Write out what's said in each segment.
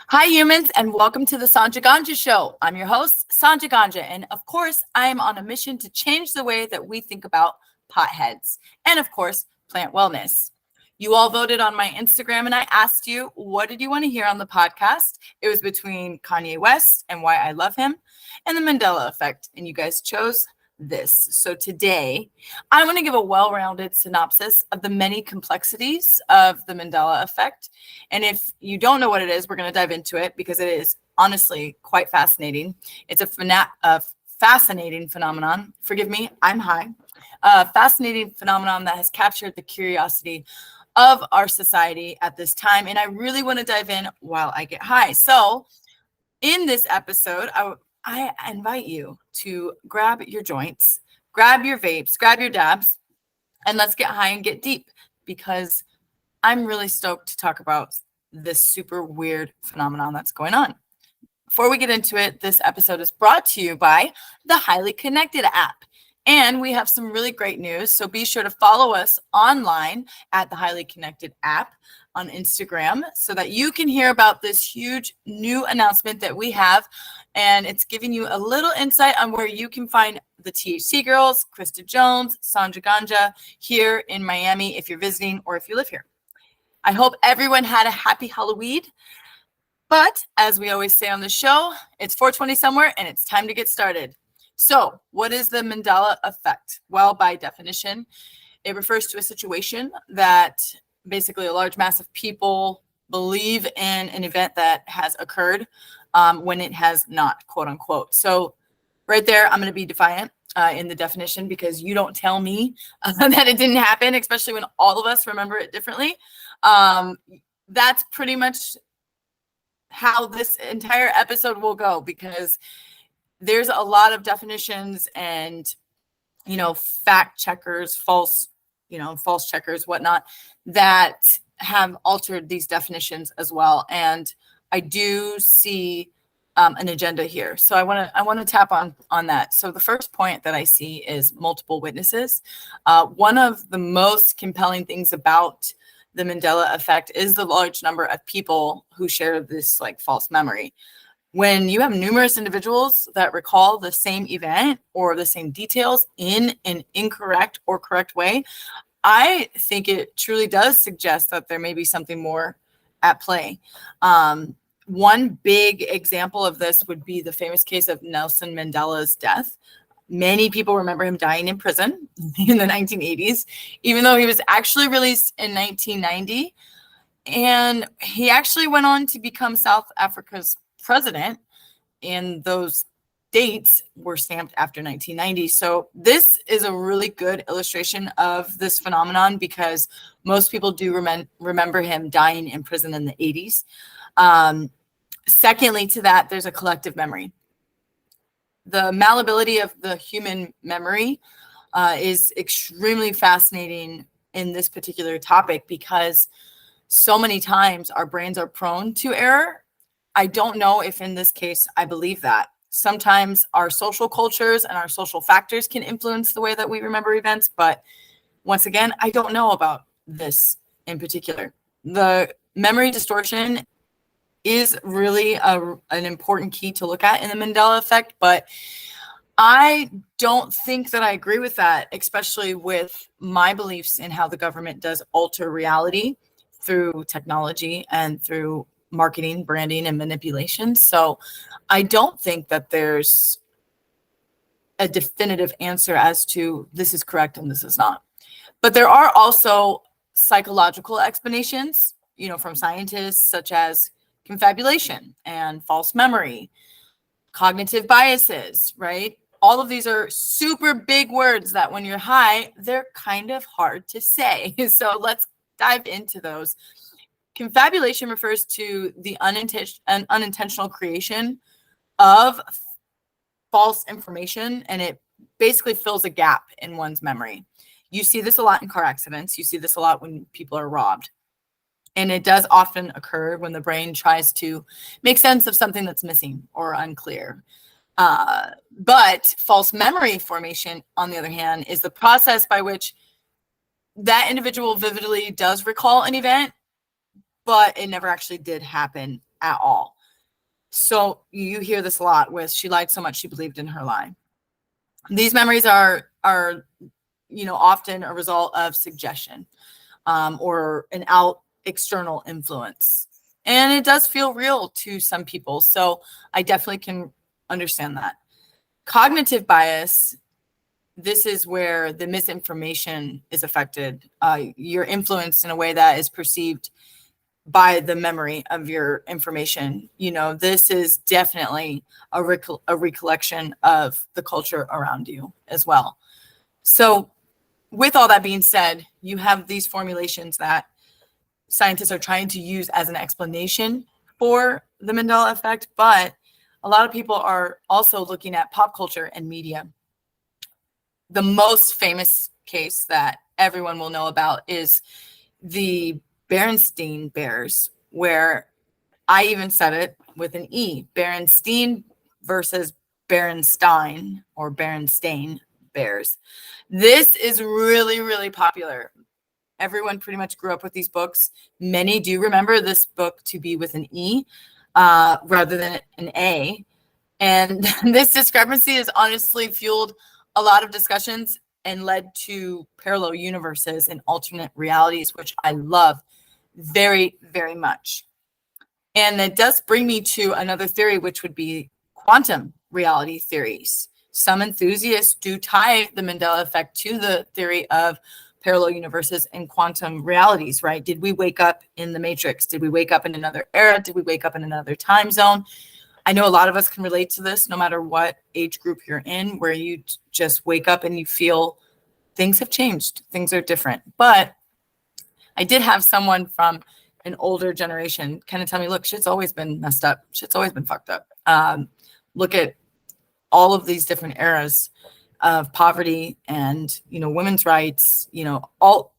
Hi, humans, and welcome to the Sanja Ganja Show. I'm your host, Sanja Ganja, and of course, I am on a mission to change the way that we think about potheads and, of course, plant wellness. You all voted on my Instagram, and I asked you, what did you want to hear on the podcast? It was between Kanye West and why I love him and the Mandela Effect, and you guys chose this. So today, I want to give a well-rounded synopsis of the many complexities of the Mandela Effect. And if you don't know what it is, we're going to dive into it because it is honestly quite fascinating. It's a fascinating phenomenon. Forgive me, I'm high. A fascinating phenomenon that has captured the curiosity of our society at this time. And I really want to dive in while I get high. So in this episode, I invite you to grab your joints, grab your vapes, grab your dabs, and let's get high and get deep because I'm really stoked to talk about this super weird phenomenon that's going on. Before we get into it, this episode is brought to you by the Highly Connected app. And we have some really great news. So be sure to follow us online at the Highly Connected app on Instagram so that you can hear about this huge new announcement that we have. And it's giving you a little insight on where you can find the THC girls, Krista Jones, Sanja Ganja here in Miami if you're visiting or if you live here. I hope everyone had a happy Halloween. But as we always say on the show, it's 420 somewhere and it's time to get started. So what is the Mandela Effect? Well, by definition, it refers to a situation that basically a large mass of people believe in an event that has occurred when it has not, quote unquote. So right there, I'm going to be defiant in the definition because you don't tell me that it didn't happen, especially when all of us remember it differently. That's pretty much how this entire episode will go because there's a lot of definitions and, fact checkers, false checkers, whatnot, that have altered these definitions as well. And I do see an agenda here. So I want to tap on that. So the first point that I see is multiple witnesses. One of the most compelling things about the Mandela Effect is the large number of people who share this false memory. When you have numerous individuals that recall the same event or the same details in an incorrect or correct way, I think it truly does suggest that there may be something more at play. One big example of this would be the famous case of Nelson Mandela's death. Many people remember him dying in prison in the 1980s, even though he was actually released in 1990. And he actually went on to become South Africa's president, and those dates were stamped after 1990. So this is a really good illustration of this phenomenon because most people do remember him dying in prison in the 80s. Secondly to that, there's a collective memory. The malleability of the human memory is extremely fascinating in this particular topic because so many times our brains are prone to error. I don't know if in this case I believe that. Sometimes our social cultures and our social factors can influence the way that we remember events, but once again, I don't know about this in particular. The memory distortion is really an important key to look at in the Mandela Effect, but I don't think that I agree with that, especially with my beliefs in how the government does alter reality through technology and through marketing, branding, and manipulation. So I don't think that there's a definitive answer as to this is correct and this is not. But there are also psychological explanations, from scientists such as confabulation and false memory, cognitive biases, right? All of these are super big words that when you're high, they're kind of hard to say. So let's dive into those. Confabulation refers to the unintentional creation of false information, and it basically fills a gap in one's memory. You see this a lot in car accidents. You see this a lot when people are robbed. And it does often occur when the brain tries to make sense of something that's missing or unclear. But false memory formation, on the other hand, is the process by which that individual vividly does recall an event, but it never actually did happen at all. So you hear this a lot with, she lied so much she believed in her lie. These memories are often a result of suggestion, or an external influence. And it does feel real to some people. So I definitely can understand that. Cognitive bias, this is where the misinformation is affected. You're influenced in a way that is perceived by the memory of your information. This is definitely a recollection of the culture around you as well. So with all that being said, you have these formulations that scientists are trying to use as an explanation for the Mandela effect, but a lot of people are also looking at pop culture and media. The most famous case that everyone will know about is the Berenstain Bears, where I even said it with an E, Berenstain versus Berenstain or Berenstain Bears. This is really, really popular. Everyone pretty much grew up with these books. Many do remember this book to be with an E rather than an A. And this discrepancy has honestly fueled a lot of discussions and led to parallel universes and alternate realities, which I love very, very much. And it does bring me to another theory, which would be quantum reality theories. Some enthusiasts do tie the Mandela effect to the theory of parallel universes and quantum realities, right? Did we wake up in the Matrix? Did we wake up in another era? Did we wake up in another time zone? I know a lot of us can relate to this, no matter what age group you're in, where you just wake up and you feel things have changed. Things are different. But I did have someone from an older generation kind of tell me, look, shit's always been messed up. Shit's always been fucked up. Look at all of these different eras of poverty and, women's rights,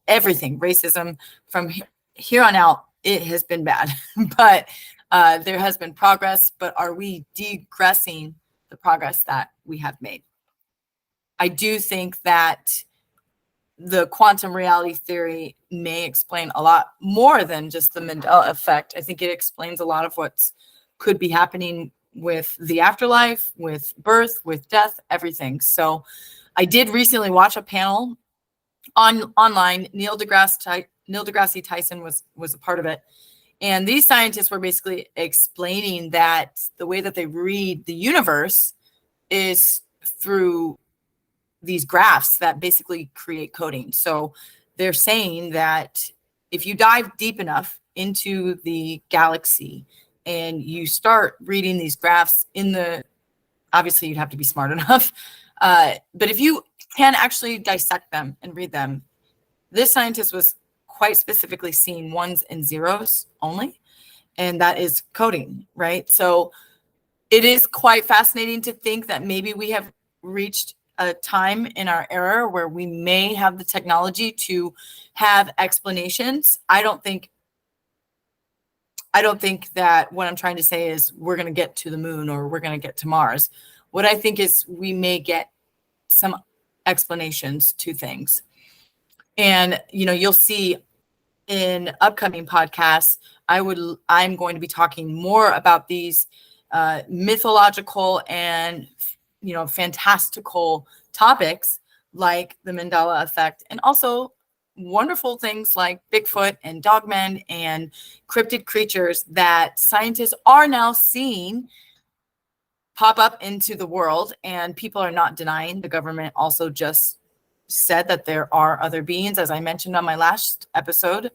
everything, racism from here on out, it has been bad. But there has been progress, but are we degressing the progress that we have made? I do think that the quantum reality theory may explain a lot more than just the Mandela effect. I think it explains a lot of what's could be happening with the afterlife, with birth, with death, everything. So I did recently watch a panel online. Neil deGrasse Tyson was a part of it. And these scientists were basically explaining that the way that they read the universe is through these graphs that basically create coding. So they're saying that if you dive deep enough into the galaxy and you start reading these graphs obviously you'd have to be smart enough. But if you can actually dissect them and read them, this scientist was quite specifically seeing ones and zeros only, and that is coding, right? So it is quite fascinating to think that maybe we have reached a time in our era where we may have the technology to have explanations. I don't think that what I'm trying to say is we're going to get to the moon or we're going to get to Mars. What I think is we may get some explanations to things. And, you'll see in upcoming podcasts, I'm going to be talking more about these mythological and, fantastical topics like the Mandela effect, and also wonderful things like Bigfoot and dogmen and cryptid creatures that scientists are now seeing pop up into the world, and people are not denying. The government also just said that there are other beings, as I mentioned on my last episode.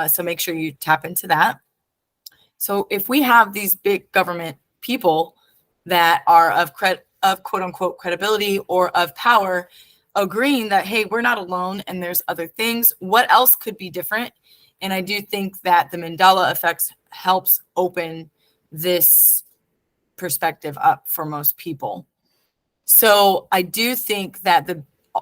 So make sure you tap into that. So if we have these big government people that are of quote unquote credibility or of power agreeing that, hey, we're not alone and there's other things, what else could be different? And I do think that the Mandela effect helps open this perspective up for most people. So I do think that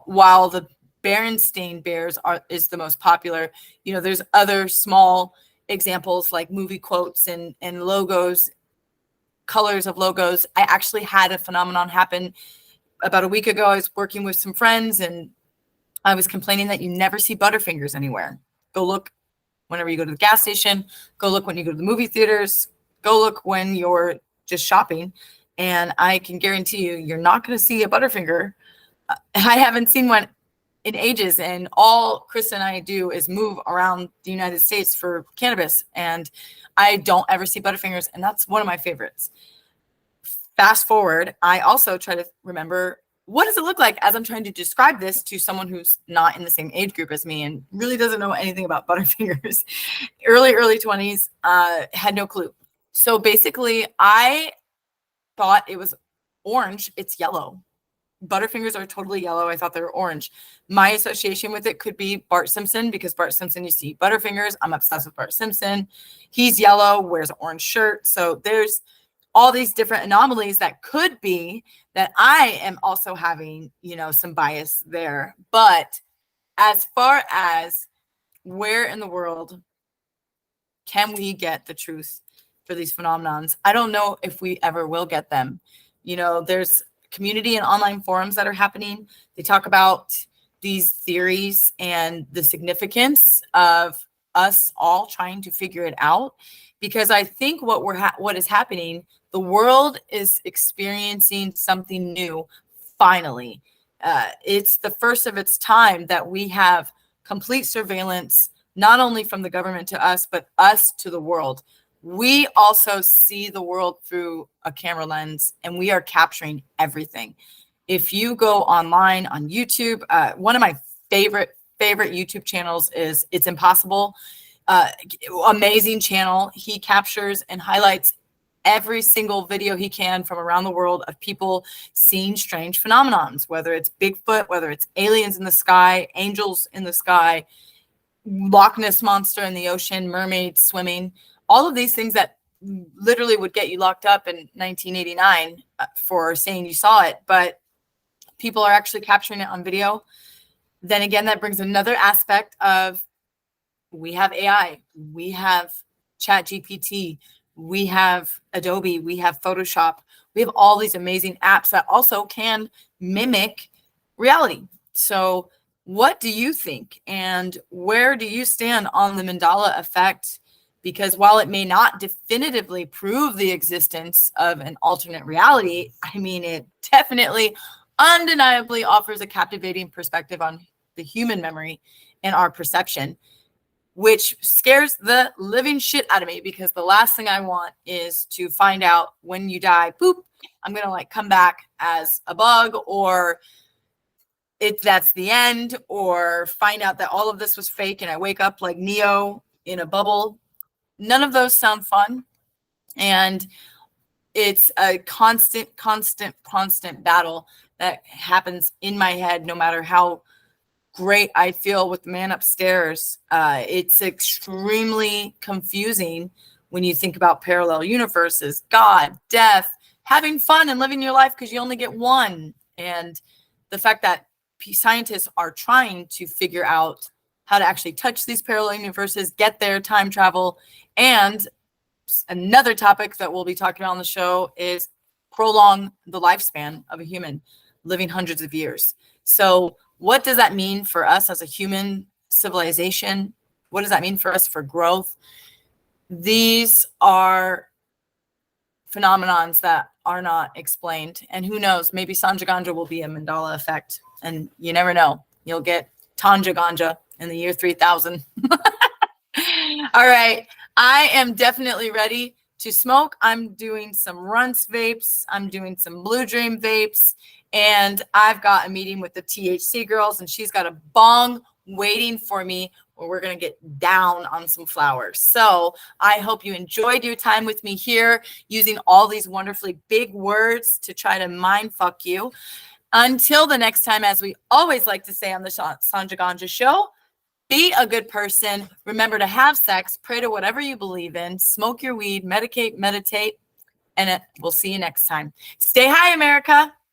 while the Berenstain Bears is the most popular, there's other small examples like movie quotes and logos, colors of logos. I actually had a phenomenon happen about a week ago. I was working with some friends and I was complaining that you never see Butterfingers anywhere. Go look whenever you go to the gas station, go look when you go to the movie theaters, Go look when you're just shopping, and I can guarantee you're not going to see a Butterfinger. I haven't seen one in ages, and all Chris and I do is move around the United States for cannabis, and I don't ever see Butterfingers, and that's one of my favorites. Fast forward, I also try to remember, what does it look like as I'm trying to describe this to someone who's not in the same age group as me and really doesn't know anything about Butterfingers. early 20s, had no clue. So basically, I thought it was orange. It's yellow. Butterfingers are totally yellow. I thought they were orange. My association with it could be Bart Simpson, because Bart Simpson used to eat Butterfingers. I'm obsessed with Bart Simpson. He's yellow, wears an orange shirt. So there's all these different anomalies that could be that I am also having, some bias there. But as far as where in the world can we get the truth for these phenomenons, I don't know if we ever will get them. There's community and online forums that are happening. They talk about these theories and the significance of us all trying to figure it out, because I think what is happening, the world is experiencing something new. Finally, it's the first of its time that we have complete surveillance, not only from the government to us, but us to the world. We also see the world through a camera lens, and we are capturing everything. If you go online on YouTube, one of my favorite YouTube channels is It's Impossible. Amazing channel. He captures and highlights every single video he can from around the world of people seeing strange phenomenons, whether it's Bigfoot, whether it's aliens in the sky, angels in the sky, Loch Ness monster in the ocean, mermaids swimming, all of these things that literally would get you locked up in 1989 for saying you saw it, but people are actually capturing it on video. Then again, that brings another aspect of, we have AI, we have ChatGPT, we have Adobe, we have Photoshop, we have all these amazing apps that also can mimic reality. So what do you think, and where do you stand on the Mandela effect? Because while it may not definitively prove the existence of an alternate reality, it definitely, undeniably offers a captivating perspective on the human memory and our perception, which scares the living shit out of me, because the last thing I want is to find out when you die, poop, I'm going to come back as a bug, or that's the end, or find out that all of this was fake and I wake up like Neo in a bubble. None of those sound fun. And it's a constant battle that happens in my head, no matter how great I feel with the man upstairs. It's extremely confusing when you think about parallel universes, God, death, having fun and living your life because you only get one. And the fact that scientists are trying to figure out how to actually touch these parallel universes, get there, time travel. And another topic that we'll be talking about on the show is prolong the lifespan of a human, living hundreds of years. So what does that mean for us as a human civilization? What does that mean for us for growth? These are phenomenons that are not explained. And who knows, maybe Sanja Ganja will be a Mandela effect. And you never know. You'll get Sanja Ganja in the year 3000. All right. I am definitely ready to smoke. I'm doing some Runts vapes. I'm doing some Blue Dream vapes. And I've got a meeting with the THC girls, and she's got a bong waiting for me where we're going to get down on some flowers. So I hope you enjoyed your time with me here, using all these wonderfully big words to try to mind fuck you. Until the next time, as we always like to say on the Sanja Ganja Show, be a good person. Remember to have sex, pray to whatever you believe in, smoke your weed, medicate, meditate, and we'll see you next time. Stay high, America.